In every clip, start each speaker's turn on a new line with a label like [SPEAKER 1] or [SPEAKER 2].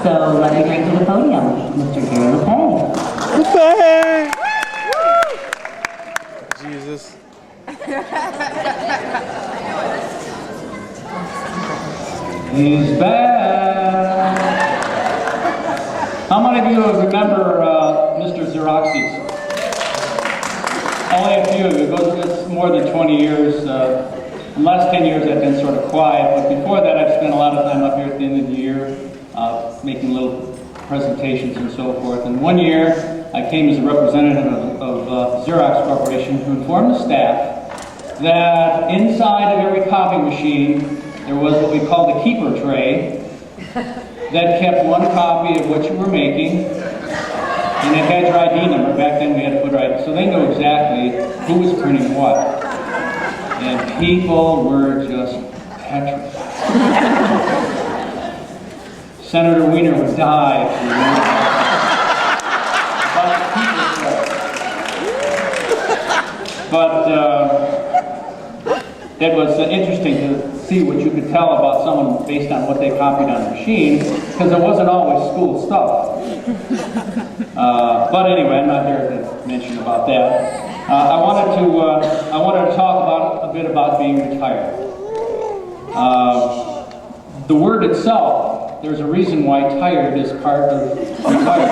[SPEAKER 1] So let me bring to the podium Mr. Gary LePay.
[SPEAKER 2] LePay! Jesus.
[SPEAKER 3] He's back. How many of you remember Mr. Xeroxes? Only a few of you. It's more than 20 years. The last 10 years I've been sort of quiet, but before that I've spent a lot of time up here at the end of the year making little presentations and so forth. And one year I came as a representative of Xerox Corporation to inform the staff that inside of every copy machine there was what we call the keeper tray that kept one copy of what you were making, and it had your ID number. Back then we had to put ID, so they knew exactly who was printing what. And people were just petrified. Senator Wiener would die if he knew about the keeper tray. But it was interesting to see what you could tell about someone based on what they copied on the machine, because it wasn't always school stuff. But anyway, I'm not here to mention about that. I wanted to talk a bit about being retired. The word itself, there's a reason why tired is part of retired.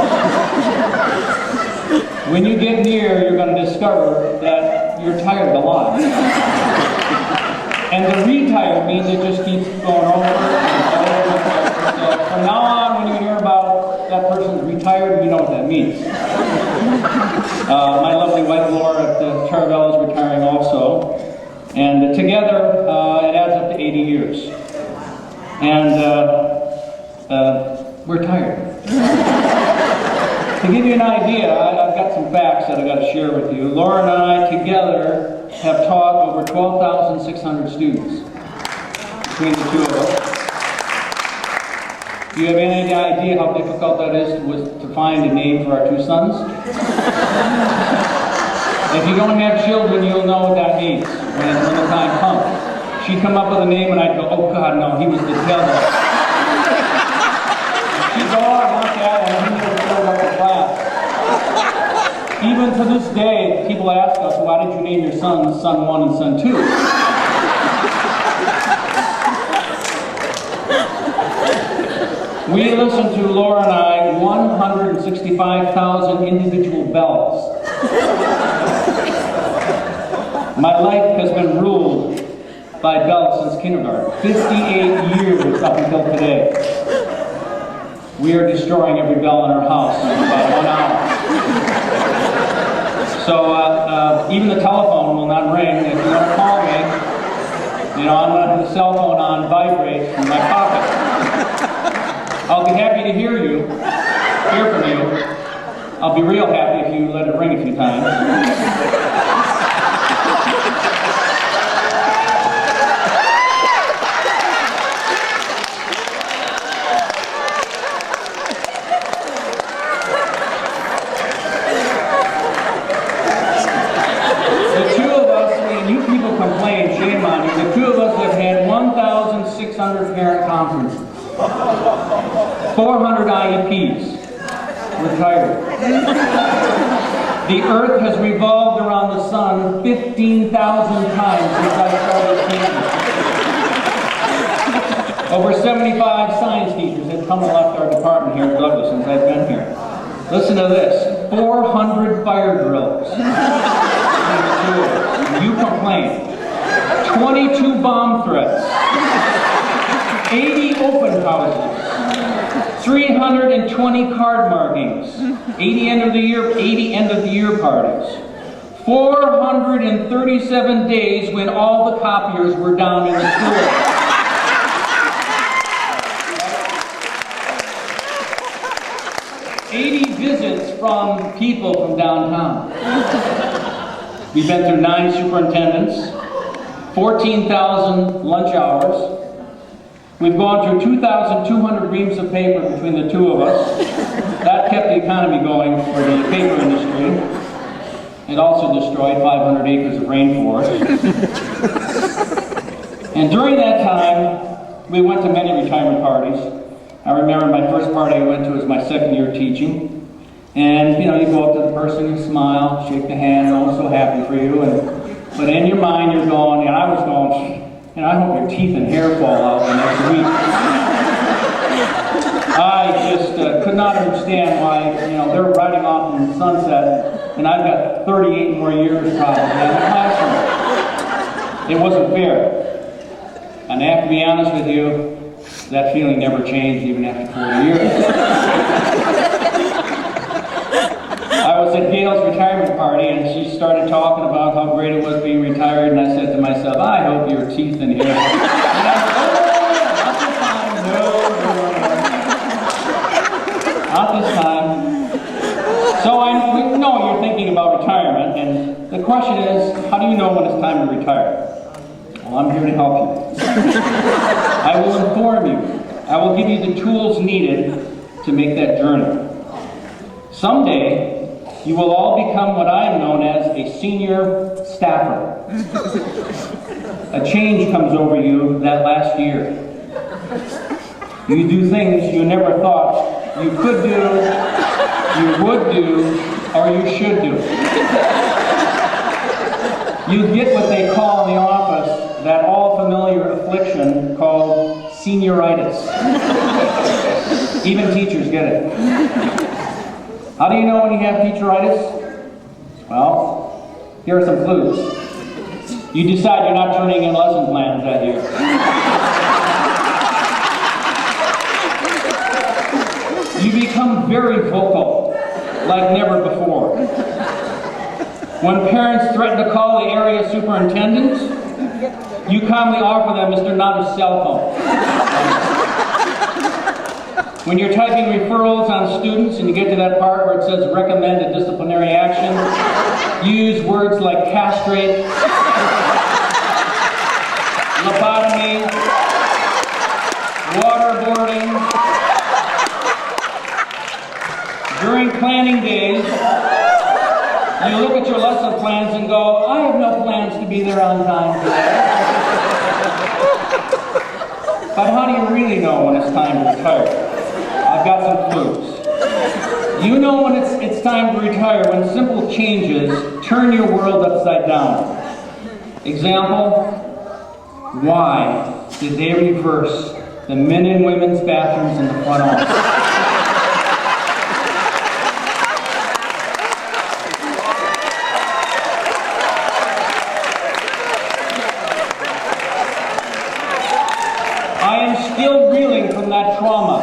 [SPEAKER 3] When you get near, you're going to discover that you're tired a lot. And the retired means it just keeps going over and over. So from now on, when you hear about that person's retired, you know what that means. My lovely wife Laura at Charvel is retiring also. And together, it adds up to 80 years. And we're tired. To give you an idea, I've got some facts that I've got to share with you. Laura and I together have taught over 12,600 students between the two of us. Do you have any idea how difficult that is to find a name for our two sons? If you don't have children, you'll know what that means when the time comes. She'd come up with a name and I'd go, oh God, no, he was the devil. She'd go, oh, I want that, and he never showed up to class. Even to this day, people ask us, why did you name your sons Son 1 and Son 2? We listened to, Laura and I, 165,000 individual bells. My life has been ruled by bells since kindergarten. 58 years up until today. We are destroying every bell in our house in about 1 hour. So even the telephone will not ring. If you want to call me, I'm going to have the cell phone on vibrate in my pocket. I'll be happy to hear from you. I'll be real happy if you let it ring a few times. Shame on you. The two of us have had 1,600 parent conferences, 400 IEPs, retired. The earth has revolved around the sun 15,000 times since I started teaching. Over 75 science teachers have come and left our department here at Douglas since I've been here. Listen to this, 400 fire drills. You complain. 22 bomb threats, 80 open houses, 320 card markings, 80 end of the year parties, 437 days when all the copiers were down in the school. Visits from people from downtown. We've been through 9 superintendents, 14,000 lunch hours. We've gone through 2,200 reams of paper between the two of us. That kept the economy going for the paper industry. It also destroyed 500 acres of rainforest. And during that time, we went to many retirement parties. I remember my first party I went to was my second year teaching. And, you know, you go up to the person, you smile, shake the hand, oh, so happy for you. But in your mind, you're going, and I was going, you know, I hope your teeth and hair fall out the next week. I just could not understand why, you know, they're riding off in the sunset, and I've got 38 more years probably in the classroom. It wasn't fair. And I have to be honest with you, that feeling never changed even after 40 years. I was at Gail's retirement party, and she started talking about how great it was being retired, and I said to myself, I hope your teeth and hair. And I said, not this time. So we know you're thinking about retirement, and the question is, how do you know when it's time to retire? Well, I'm here to help you. I will inform you. I will give you the tools needed to make that journey. Someday, you will all become what I am known as a senior staffer. A change comes over you that last year. You do things you never thought you could do, you would do, or you should do. You get what they call in the office that all familiar affliction called senioritis. Even teachers get it. How do you know when you have teacheritis? Well, here are some clues. You decide you're not turning in lesson plans that year. You become very vocal, like never before. When parents threaten to call the area superintendent, you calmly offer them Mr. Nada's cell phone. When you're typing referrals on students and you get to that part where it says recommend a disciplinary action, you use words like castrate, lobotomy, waterboarding. During planning days, you look at your lesson plans and go, I have no plans to be there on time today. But how do you really know when it's time to retire? I've got some clues. You know when it's time to retire when simple changes turn your world upside down. Example, why did they reverse the men and women's bathrooms in the front office? I am still reeling from that trauma.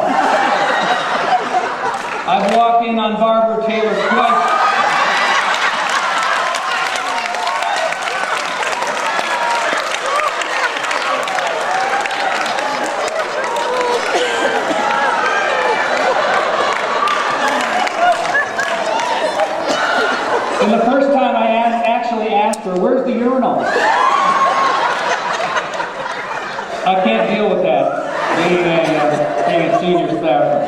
[SPEAKER 3] I've walked in on Barbara Taylor twice. And the first time I actually asked her, where's the urinal? I can't deal with that, being a senior staffer.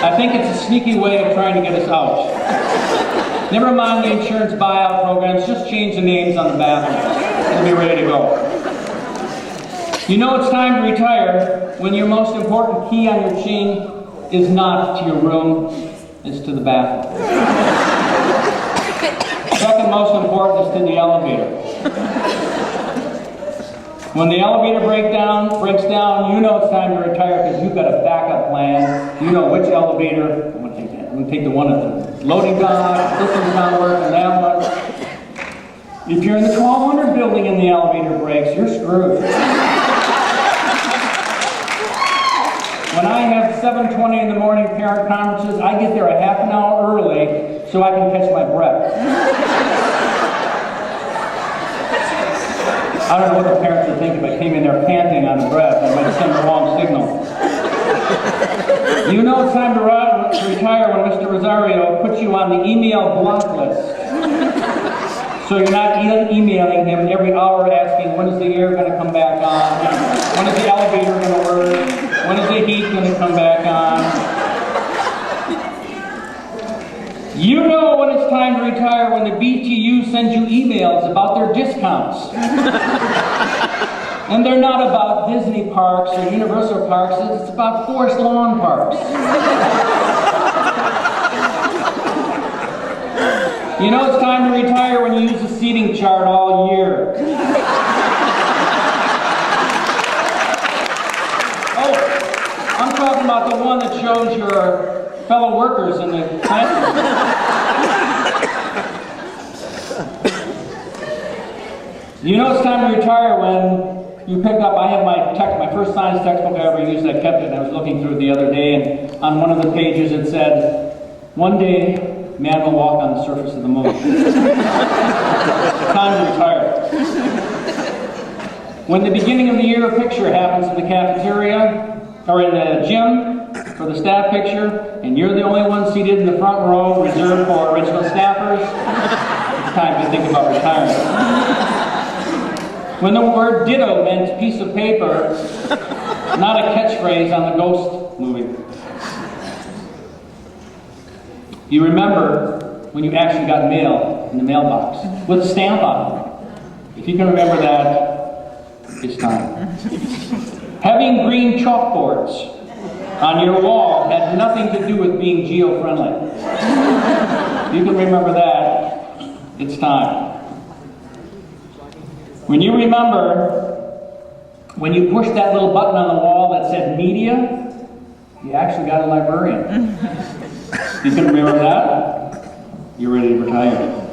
[SPEAKER 3] I think it's a sneaky way of trying to get us out. Never mind the insurance buyout programs, just change the names on the bathrooms. We'll be ready to go. You know it's time to retire when your most important key on your chain is not to your room, it's to the bathroom. Second most important is to the elevator. When the elevator breaks down, you know it's time to retire because you've got a backup plan. You know which elevator, I'm going to take that. I'm going to take the one at the loading dock, this one's not working, that one. If you're in the 1200 building and the elevator breaks, you're screwed. When I have 7:20 in the morning parent conferences, I get there a half an hour early so I can catch my breath. I don't know what the parents would think if I came in there panting on the breath. I might send the wrong signal. You know it's time to retire when Mr. Rosario puts you on the email block list. So you're not emailing him every hour asking, when is the air going to come back on? When is the elevator going to work? When is the heat going to come back on? You know when it's time to retire when the BTU sends you emails about their discounts. And they're not about Disney parks or Universal parks, it's about Forest Lawn parks. You know it's time to retire when you use a seating chart all year. Oh, I'm talking about the one that shows your fellow workers in the classroom. You know it's time to retire when you pick up, I have my first science textbook I ever used, I kept it, and I was looking through it the other day, and on one of the pages it said, one day, man will walk on the surface of the moon. Time to retire. When the beginning of the year picture happens in the cafeteria, or in the gym, for the staff picture, and you're the only one seated in the front row, reserved for original staffers, it's time to think about retiring. When the word ditto meant piece of paper, not a catchphrase on the Ghost movie. You remember when you actually got mail in the mailbox with a stamp on it. If you can remember that, it's time. Having green chalkboards on your wall had nothing to do with being geo-friendly. If you can remember that, it's time. When you remember when you pushed that little button on the wall that said media, you actually got a librarian. You can remember that, you're ready to retire.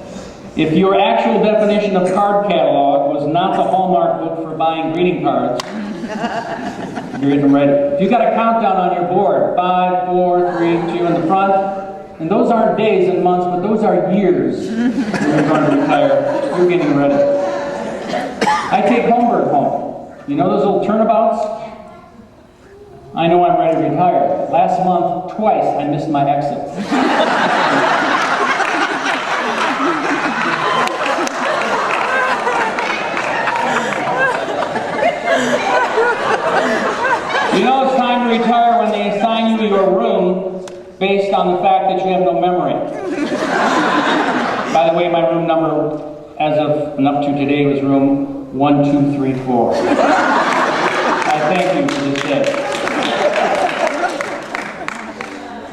[SPEAKER 3] If your actual definition of card catalog was not the Hallmark book for buying greeting cards, you're getting ready. If you got a countdown on your board, 5, 4, 3, 2 in the front, and those aren't days and months, but those are years when you're going to retire, you're getting ready. I take Homburg home. You know those little turnabouts? I know I'm ready to retire. Last month, twice, I missed my exit. You know it's time to retire when they assign you your room based on the fact that you have no memory. By the way, my room number, as of and up to today, was room 1234. I thank you for this day.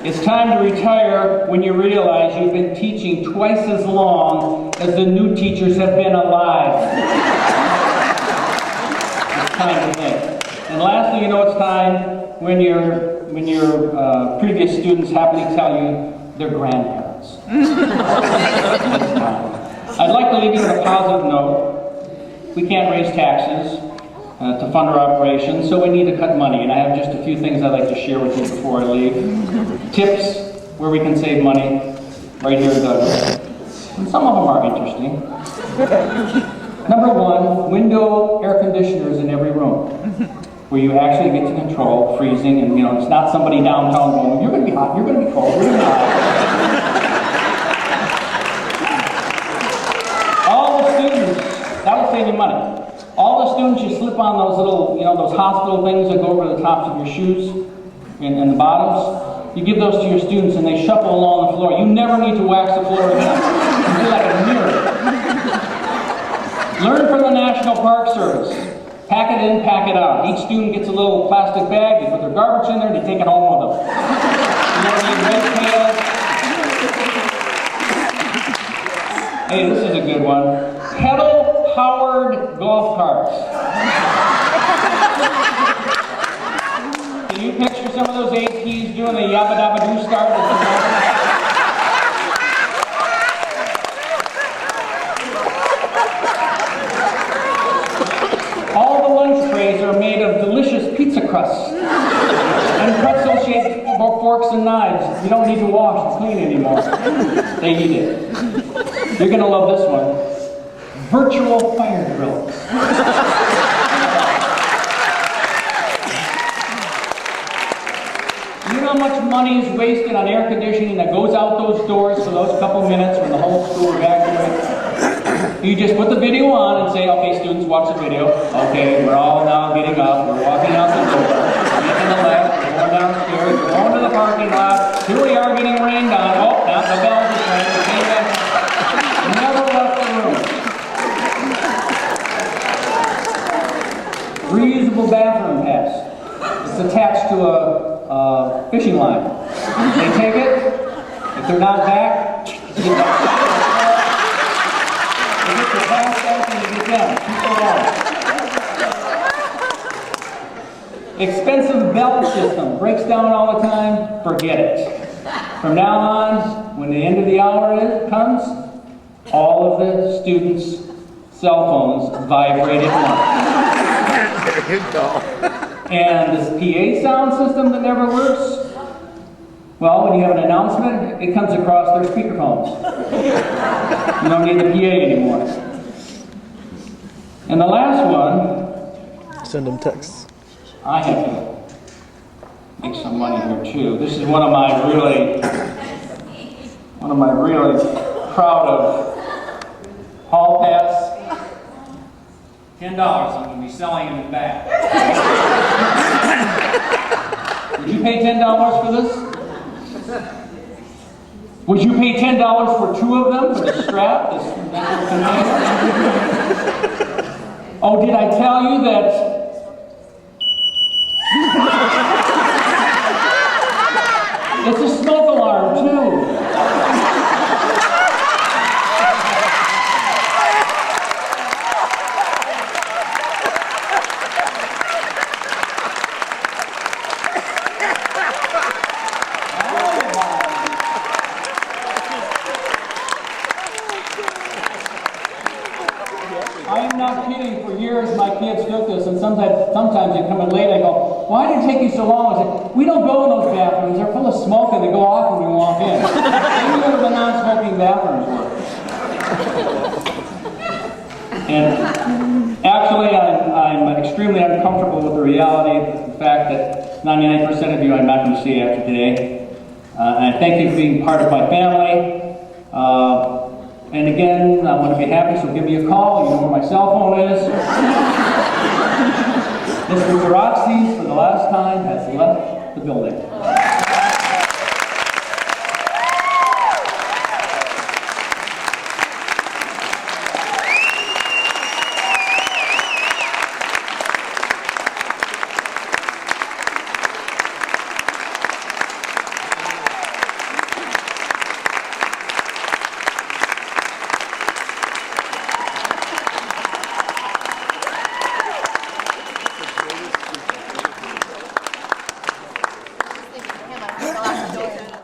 [SPEAKER 3] It's time to retire when you realize you've been teaching twice as long as the new teachers have been alive. It's time to think. And lastly, you know it's time when your previous students happily tell you they're grandparents. It's time. I'd like to leave you with a positive note. We can't raise taxes to fund our operations, so we need to cut money. And I have just a few things I'd like to share with you before I leave. Tips where we can save money, right here in Douglas. And some of them are interesting. Number one, window air conditioners in every room, where you actually get to control freezing, and you know it's not somebody downtown going, you're going to be hot, you're going to be cold, you're going to be hot. All the students, that will save you money. All the students, you slip on those little, you know, those hospital things that go over the tops of your shoes and the bottoms. You give those to your students and they shuffle along the floor. You never need to wax the floor again. You feel like a mirror. Learn from the National Park Service. Pack it in, pack it out. Each student gets a little plastic bag. They put their garbage in there and they take it home with them. You don't need red pails. Hey, this is a good one. Pedal-powered golf carts. Can you picture some of those APs doing the yabba-dabba-doo start? All the lunch trays are made of delicious pizza crusts and pretzel-shaped forks and knives. You don't need to wash and clean anymore. They eat it. You're going to love this one. Virtual fire drills. You know how much money is wasted on air conditioning that goes out those doors for those couple minutes when the whole school evacuates? You just put the video on and say, okay, students, watch the video. Okay, we're all now getting up. We're walking out the door. We're making the left. We're going downstairs. We're going to the parking lot. Here we are getting rained on. Oh, now the bell just rang. We came back. Never left the room. to a fishing line. They take it. If they're not back, you get the pass back and you get them. Keep it on. Expensive belt system. Breaks down all the time. Forget it. From now on, when the end of the hour comes, all of the students' cell phones vibrate at once.
[SPEAKER 2] There you go.
[SPEAKER 3] And this PA sound system that never works, well, when you have an announcement, it comes across their speakerphones. You don't need the PA anymore. And the last one,
[SPEAKER 2] Send them texts.
[SPEAKER 3] I have to make some money here too. This is one of my really proud of hall pass. $10, I'm going to be selling them back. Would you pay $10 for this? Would you pay $10 for 2 of them for the strap? This container? Oh, did I tell you that? It's a smoke alarm too. I'm not kidding. For years, my kids took this, and sometimes they come in late. I go, "Why did it take you so long?" I say, "We don't go in those bathrooms. They're full of smoke, and they go off when we walk in. Maybe go to the non-smoking bathrooms." And actually, I'm extremely uncomfortable with the reality of the fact that 99% of you I'm not going to see after today. And I thank you for being part of my family. And again, I want to be happy, so give me a call. You know where my cell phone is. Mr. Roxy, for the last time, has left the building.